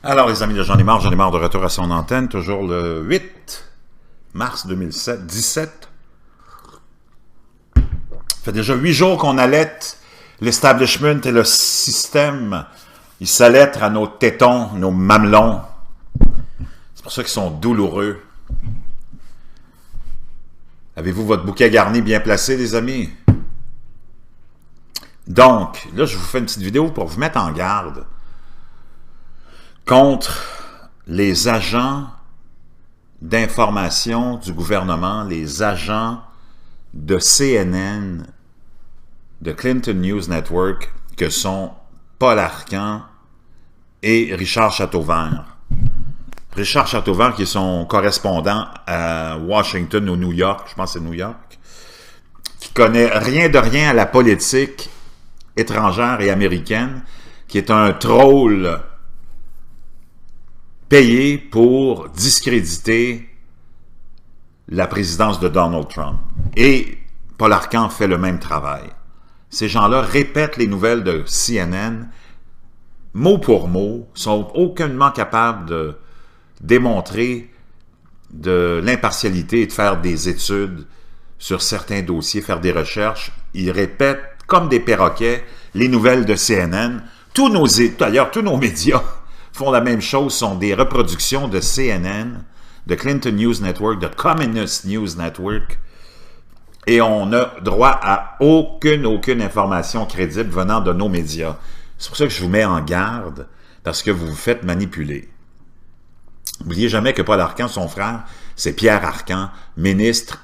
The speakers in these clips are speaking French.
Alors, les amis de J'en ai marre de retour à son antenne, toujours le 8 mars 2017. Ça fait déjà 8 jours qu'on allaite l'establishment et le système. Ils s'allètrent à nos tétons, nos mamelons. C'est pour ça qu'ils sont douloureux. Avez-vous votre bouquet garni bien placé, les amis? Donc, là, je vous fais une petite vidéo pour vous mettre en garde contre les agents d'information du gouvernement, les agents de CNN, de Clinton News Network, que sont Paul Arcand et Richard Chateauvert. Richard Chateauvert, qui est son correspondant à Washington ou New York, je pense que c'est New York, qui connaît rien de rien à la politique étrangère et américaine, qui est un troll payé pour discréditer la présidence de Donald Trump. Et Paul Arcand fait le même travail. Ces gens-là répètent les nouvelles de CNN, mot pour mot, sont aucunement capables de démontrer de l'impartialité et de faire des études sur certains dossiers, faire des recherches. Ils répètent comme des perroquets les nouvelles de CNN. D'ailleurs, tous nos médias font la même chose, sont des reproductions de CNN, de Clinton News Network, de Communist News Network, et on n'a droit à aucune information crédible venant de nos médias. C'est pour ça que je vous mets en garde, parce que vous vous faites manipuler. N'oubliez jamais que Paul Arcand, son frère, c'est Pierre Arcand, ministre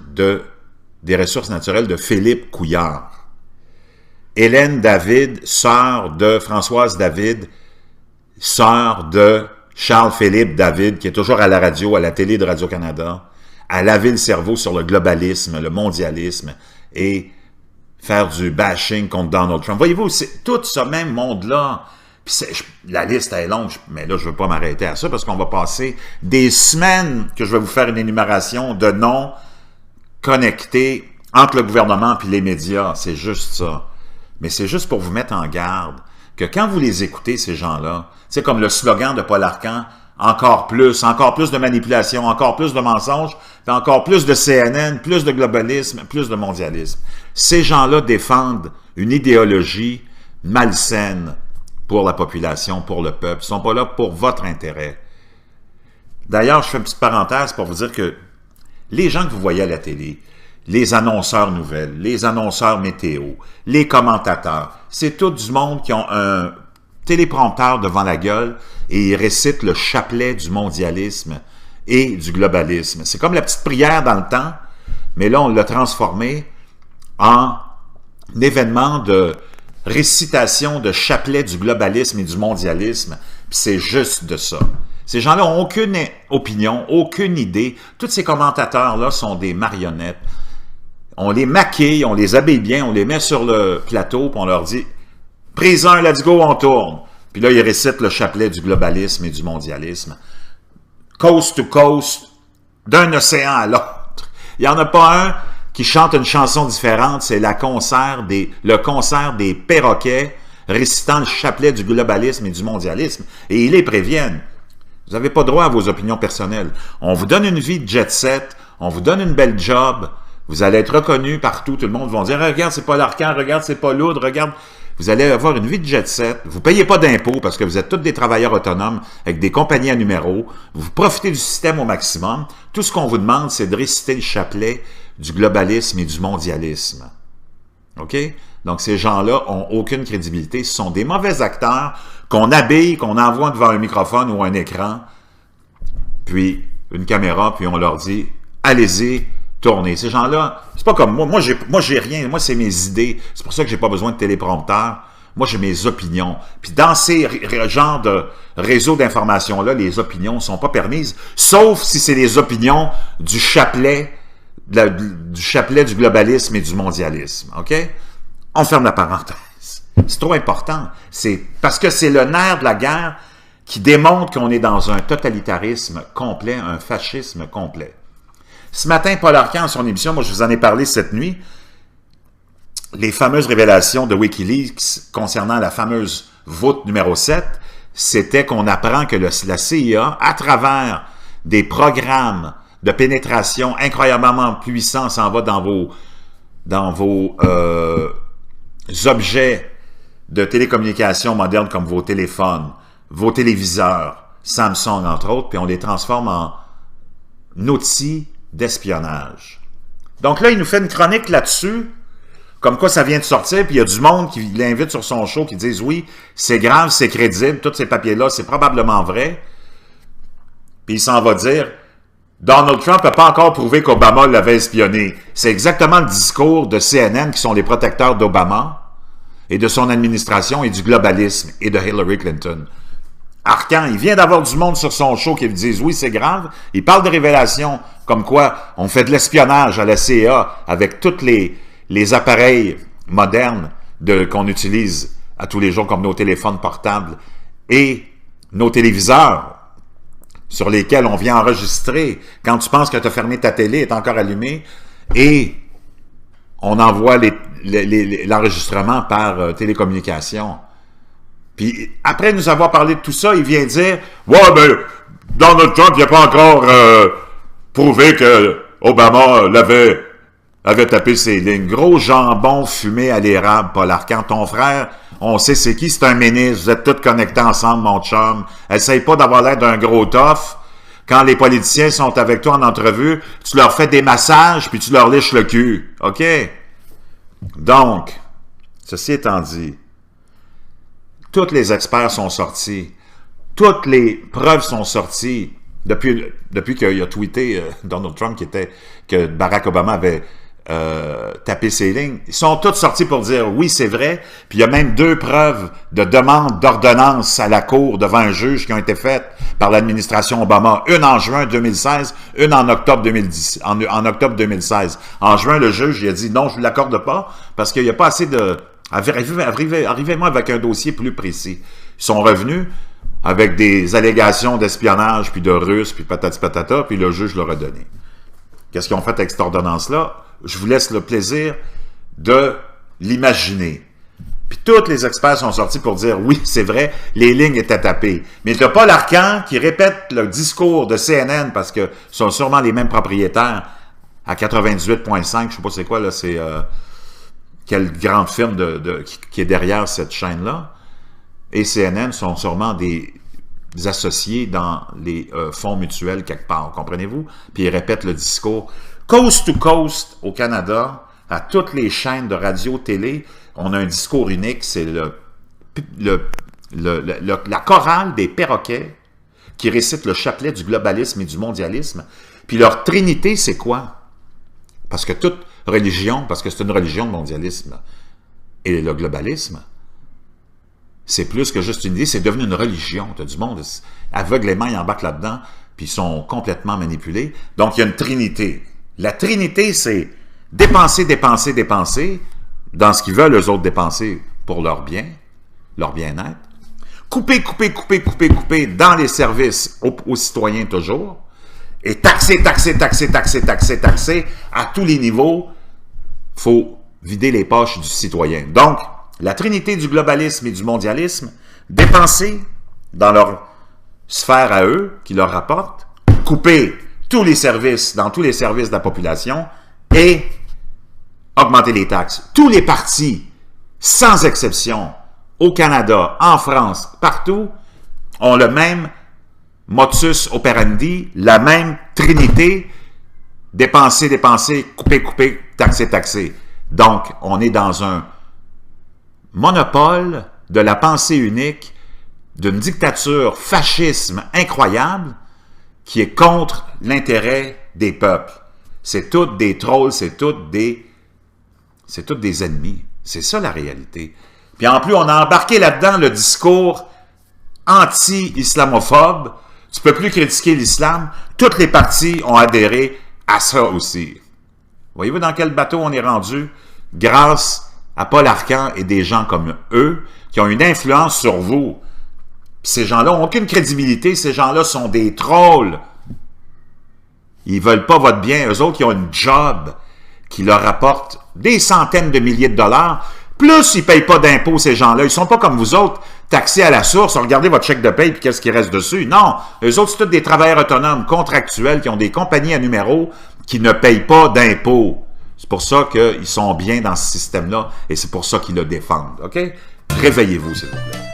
des Ressources naturelles de Philippe Couillard. Hélène David, sœur de Françoise David, sœur de Charles-Philippe David, qui est toujours à la radio, à la télé de Radio-Canada, à laver le cerveau sur le globalisme, le mondialisme, et faire du bashing contre Donald Trump. Voyez-vous, c'est tout ce même monde-là. La liste est longue, mais là, je ne veux pas m'arrêter à ça, parce qu'on va passer des semaines que je vais vous faire une énumération de noms connectés entre le gouvernement et les médias. C'est juste ça. Mais c'est juste pour vous mettre en garde que quand vous les écoutez, ces gens-là, c'est comme le slogan de Paul Arcand, encore plus de manipulation, encore plus de mensonges, encore plus de CNN, plus de globalisme, plus de mondialisme. Ces gens-là défendent une idéologie malsaine pour la population, pour le peuple. Ils ne sont pas là pour votre intérêt. D'ailleurs, je fais une petite parenthèse pour vous dire que les gens que vous voyez à la télé, les annonceurs nouvelles, les annonceurs météo, les commentateurs, c'est tout du monde qui ont un téléprompteur devant la gueule et ils récitent le chapelet du mondialisme et du globalisme. C'est comme la petite prière dans le temps, mais là, on l'a transformé en événement de récitation de chapelet du globalisme et du mondialisme, puis c'est juste de ça. Ces gens-là n'ont aucune opinion, aucune idée. Tous ces commentateurs-là sont des marionnettes. On les maquille, on les habille bien, on les met sur le plateau, puis on leur dit « Prise 1, let's go, on tourne ». Puis là, ils récitent le chapelet du globalisme et du mondialisme. Coast to coast, d'un océan à l'autre. Il n'y en a pas un qui chante une chanson différente, c'est le concert des perroquets récitant le chapelet du globalisme et du mondialisme. Et ils les préviennent. Vous n'avez pas droit à vos opinions personnelles. On vous donne une vie de jet-set, on vous donne une belle job, vous allez être reconnu partout, tout le monde va dire « Regarde, c'est pas l'Arcand, regarde, c'est pas Lourdes, regarde... » Vous allez avoir une vie de jet-set, vous ne payez pas d'impôts parce que vous êtes tous des travailleurs autonomes avec des compagnies à numéros, vous profitez du système au maximum. Tout ce qu'on vous demande, c'est de réciter le chapelet du globalisme et du mondialisme. OK? Donc, ces gens-là ont aucune crédibilité. Ce sont des mauvais acteurs qu'on habille, qu'on envoie devant un microphone ou un écran, puis une caméra, puis on leur dit « Allez-y, tournez ». Ces gens-là, c'est pas comme moi. Moi, j'ai rien. Moi, c'est mes idées. C'est pour ça que j'ai pas besoin de téléprompteur. Moi, j'ai mes opinions. Puis dans ces genres de réseaux d'information-là, les opinions sont pas permises, sauf si c'est les opinions du chapelet du globalisme et du mondialisme. OK? On ferme la parenthèse. C'est trop important. C'est parce que c'est le nerf de la guerre qui démontre qu'on est dans un totalitarisme complet, un fascisme complet. Ce matin, Paul Arcand, en son émission, moi je vous en ai parlé cette nuit, les fameuses révélations de Wikileaks concernant la fameuse voûte numéro 7, c'était qu'on apprend que la CIA, à travers des programmes de pénétration incroyablement puissants, s'en va dans vos objets de télécommunications modernes comme vos téléphones, vos téléviseurs, Samsung entre autres, puis on les transforme en outils d'espionnage. Donc là, il nous fait une chronique là-dessus, comme quoi ça vient de sortir, puis il y a du monde qui l'invite sur son show, qui disent « Oui, c'est grave, c'est crédible, tous ces papiers-là, c'est probablement vrai. » Puis il s'en va dire « Donald Trump n'a pas encore prouvé qu'Obama l'avait espionné. » C'est exactement le discours de CNN, qui sont les protecteurs d'Obama, et de son administration, et du globalisme, et de Hillary Clinton. Arcan, il vient d'avoir du monde sur son show qui lui disent « Oui, c'est grave. » Il parle de révélations, comme quoi on fait de l'espionnage à la CIA avec tous les appareils modernes qu'on utilise à tous les jours, comme nos téléphones portables et nos téléviseurs, sur lesquels on vient enregistrer quand tu penses que tu as fermé ta télé, est encore allumée, et on envoie l'enregistrement par télécommunication. Puis, après nous avoir parlé de tout ça, il vient dire « Ouais, ben, Donald Trump n'a pas encore prouvé que Obama avait tapé ses lignes. » Gros jambon fumé à l'érable, Paul Arcand. Ton frère, on sait c'est qui, c'est un ministre. Vous êtes tous connectés ensemble, mon chum. Essaye pas d'avoir l'air d'un gros tough. Quand les politiciens sont avec toi en entrevue, tu leur fais des massages, puis tu leur liches le cul. OK? Donc, ceci étant dit, tous les experts sont sortis. Toutes les preuves sont sorties depuis qu'il a tweeté Donald Trump que Barack Obama avait tapé ses lignes. Ils sont tous sortis pour dire oui, c'est vrai. Puis il y a même 2 preuves de demande d'ordonnance à la cour devant un juge qui ont été faites par l'administration Obama. Une en juin 2016, une en octobre 2010, en octobre 2016. En juin, le juge il a dit non, je ne l'accorde pas parce qu'il n'y a pas assez de... Arrivez-moi avec un dossier plus précis. Ils sont revenus avec des allégations d'espionnage, puis de Russes, puis patati patata, puis le juge leur a donné. Qu'est-ce qu'ils ont fait avec cette ordonnance-là? Je vous laisse le plaisir de l'imaginer. Puis tous les experts sont sortis pour dire, oui, c'est vrai, les lignes étaient tapées. Mais il n'y a pas l'Arcan qui répète le discours de CNN, parce que ce sont sûrement les mêmes propriétaires, à 98.5, je ne sais pas c'est quoi, là, c'est... quelle grande firme qui est derrière cette chaîne-là. Et CNN sont sûrement des associés dans les fonds mutuels quelque part, comprenez-vous? Puis ils répètent le discours. Coast to coast au Canada, à toutes les chaînes de radio-télé, on a un discours unique, c'est la chorale des perroquets qui récite le chapelet du globalisme et du mondialisme. Puis leur trinité, c'est quoi? Parce que toute religion, parce que c'est une religion, le mondialisme et le globalisme, c'est plus que juste une idée, c'est devenu une religion. Tu as du monde, aveuglément, ils embarquent là-dedans, puis ils sont complètement manipulés. Donc, il y a une trinité. La trinité, c'est dépenser, dépenser, dépenser, dans ce qu'ils veulent, eux autres, dépenser pour leur bien, leur bien-être. Couper, couper, couper, couper, couper dans les services aux citoyens toujours. Et taxer, taxer, taxer, taxer, taxer, taxer, à tous les niveaux, il faut vider les poches du citoyen. Donc, la trinité du globalisme et du mondialisme, dépenser dans leur sphère à eux, qui leur rapporte, couper tous les services, dans tous les services de la population, et augmenter les taxes. Tous les partis, sans exception, au Canada, en France, partout, ont le même modus operandi, la même trinité, dépenser, dépenser, couper, couper, taxer, taxer. Donc, on est dans un monopole de la pensée unique, d'une dictature fascisme incroyable qui est contre l'intérêt des peuples. C'est toutes des trolls, c'est toutes des ennemis. C'est ça la réalité. Puis en plus, on a embarqué là-dedans le discours anti-islamophobe. Tu peux plus critiquer l'islam. Toutes les partis ont adhéré à ça aussi. Voyez-vous dans quel bateau on est rendu? Grâce à Paul Arcand et des gens comme eux qui ont une influence sur vous. Puis ces gens-là n'ont aucune crédibilité. Ces gens-là sont des trolls. Ils veulent pas votre bien. Eux autres, ils ont une job qui leur rapporte des centaines de milliers de dollars. Plus, ils ne payent pas d'impôts, ces gens-là. Ils ne sont pas comme vous autres. taxés à la source, regardez votre chèque de paye puis qu'est-ce qui reste dessus. Non, eux autres, c'est tous des travailleurs autonomes, contractuels, qui ont des compagnies à numéro qui ne payent pas d'impôts. C'est pour ça qu'ils sont bien dans ce système-là et c'est pour ça qu'ils le défendent. OK? Réveillez-vous, s'il vous plaît.